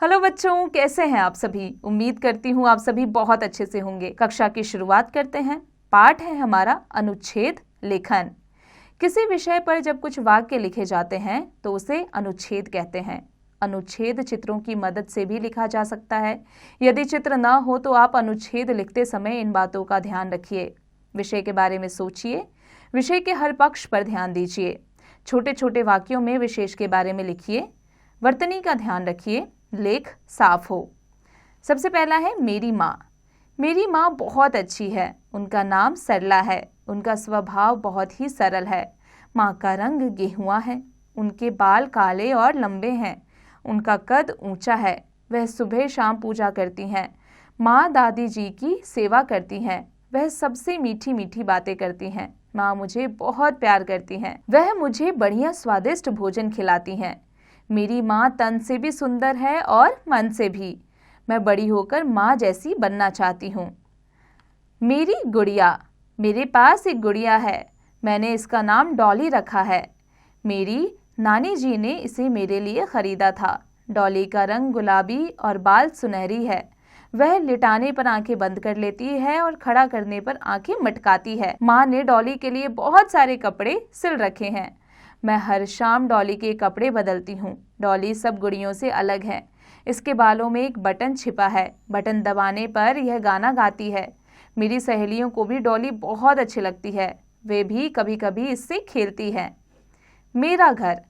Hello बच्चों, कैसे हैं आप सभी। उम्मीद करती हूँ आप सभी बहुत अच्छे से होंगे। कक्षा की शुरुआत करते हैं। पाठ है हमारा अनुच्छेद लेखन। किसी विषय पर जब कुछ वाक्य लिखे जाते हैं तो उसे अनुच्छेद कहते हैं। अनुच्छेद चित्रों की मदद से भी लिखा जा सकता है। यदि चित्र ना हो तो आप अनुच्छेद लिखते समय इन बातों का ध्यान रखिए। विषय के बारे में सोचिए, विषय के हर पक्ष पर ध्यान दीजिए। छोटे छोटे वाक्यों में विशेष के बारे में लिखिए। वर्तनी का ध्यान रखिए, लेख साफ हो। सबसे पहला है मेरी माँ। मेरी माँ बहुत अच्छी है। उनका नाम सरला है। उनका स्वभाव बहुत ही सरल है। माँ का रंग गेहुआ है। उनके बाल काले और लंबे हैं। उनका कद ऊंचा है। वह सुबह शाम पूजा करती हैं। माँ दादी जी की सेवा करती हैं। वह सबसे मीठी मीठी बातें करती हैं। माँ मुझे बहुत प्यार करती हैं। वह मुझे बढ़िया स्वादिष्ट भोजन खिलाती हैं। मेरी माँ तन से भी सुंदर है और मन से भी। मैं बड़ी होकर माँ जैसी बनना चाहती हूँ। मेरी गुड़िया। मेरे पास एक गुड़िया है। मैंने इसका नाम डॉली रखा है। मेरी नानी जी ने इसे मेरे लिए खरीदा था। डॉली का रंग गुलाबी और बाल सुनहरी है। वह लिटाने पर आंखें बंद कर लेती है और खड़ा करने पर आंखें मटकाती है। माँ ने डॉली के लिए बहुत सारे कपड़े सिल रखे हैं। मैं हर शाम डॉली के कपड़े बदलती हूँ। डॉली सब गुड़ियों से अलग है। इसके बालों में एक बटन छिपा है। बटन दबाने पर यह गाना गाती है। मेरी सहेलियों को भी डॉली बहुत अच्छी लगती है। वे भी कभी कभी इससे खेलती हैं। मेरा घर।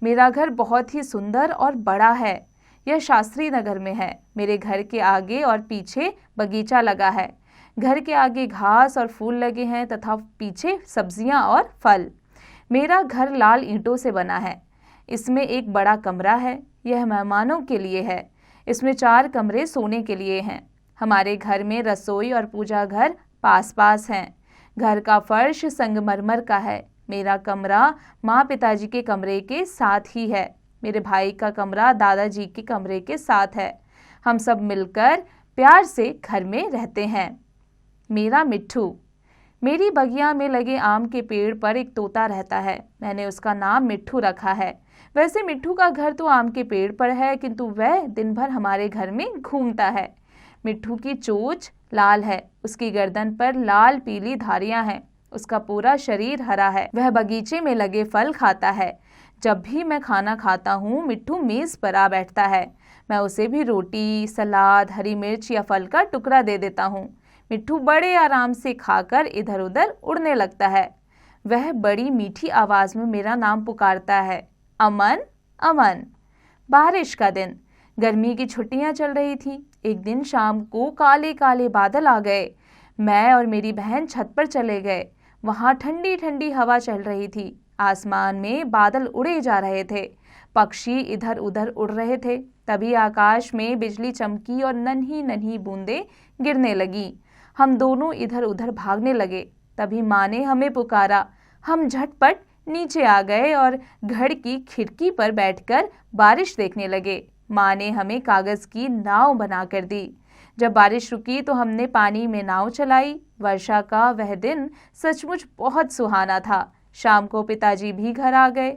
मेरा घर बहुत ही सुंदर और बड़ा है। यह शास्त्री नगर में है। मेरे घर के आगे और पीछे बगीचा लगा है। घर के आगे घास और फूल लगे हैं तथा पीछे सब्जियां और फल। मेरा घर लाल ईंटों से बना है। इसमें एक बड़ा कमरा है। यह मेहमानों के लिए है। इसमें 4 कमरे सोने के लिए हैं। हमारे घर में रसोई और पूजा घर पास पास हैं। घर का फर्श संगमरमर का है। मेरा कमरा माँ पिताजी के कमरे के साथ ही है। मेरे भाई का कमरा दादाजी के कमरे के साथ है। हम सब मिलकर प्यार से घर में रहते हैं। मेरा मिट्ठू। मेरी बगिया में लगे आम के पेड़ पर एक तोता रहता है। मैंने उसका नाम मिट्ठू रखा है। वैसे मिट्ठू का घर तो आम के पेड़ पर है, किंतु वह दिन भर हमारे घर में घूमता है। मिट्ठू की चोंच लाल है। उसकी गर्दन पर लाल पीली धारियां हैं। उसका पूरा शरीर हरा है। वह बगीचे में लगे फल खाता है। जब भी मैं खाना खाता हूँ मिट्ठू मेज पर आ बैठता है। मैं उसे भी रोटी, सलाद, हरी मिर्च या फल का टुकड़ा दे देता हूँ। मिट्ठू बड़े आराम से खाकर इधर उधर उड़ने लगता है। वह बड़ी मीठी आवाज में मेरा नाम पुकारता है, अमन अमन। बारिश का दिन। गर्मी की छुट्टियां चल रही थी। एक दिन शाम को काले काले बादल आ गए। मैं और मेरी बहन छत पर चले गए। वहां ठंडी ठंडी हवा चल रही थी। आसमान में बादल उड़े जा रहे थे। पक्षी इधर उधर उड़ रहे थे। तभी आकाश में बिजली चमकी और नन्ही नन्ही बूंदें गिरने लगी। हम दोनों इधर उधर भागने लगे। तभी माँ ने हमें पुकारा। हम झटपट नीचे आ गए और घर की खिड़की पर बैठकर बारिश देखने लगे। माँ ने हमें कागज की नाव बनाकर दी। जब बारिश रुकी तो हमने पानी में नाव चलाई। वर्षा का वह दिन सचमुच बहुत सुहाना था। शाम को पिताजी भी घर आ गए।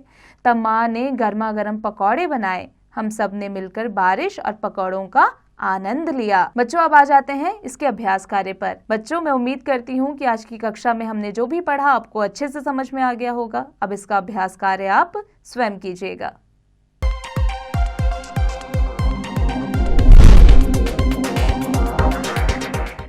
तब माँ ने गर्मा गर्म पकौड़े बनाए। हम सब ने मिलकर बारिश और पकौड़ों का आनंद लिया। बच्चों, अब आ जाते हैं इसके अभ्यास कार्य पर। बच्चों, मैं उम्मीद करती हूँ कि आज की कक्षा में हमने जो भी पढ़ा आपको अच्छे से समझ में आ गया होगा। अब इसका अभ्यास कार्य आप स्वयं कीजिएगा।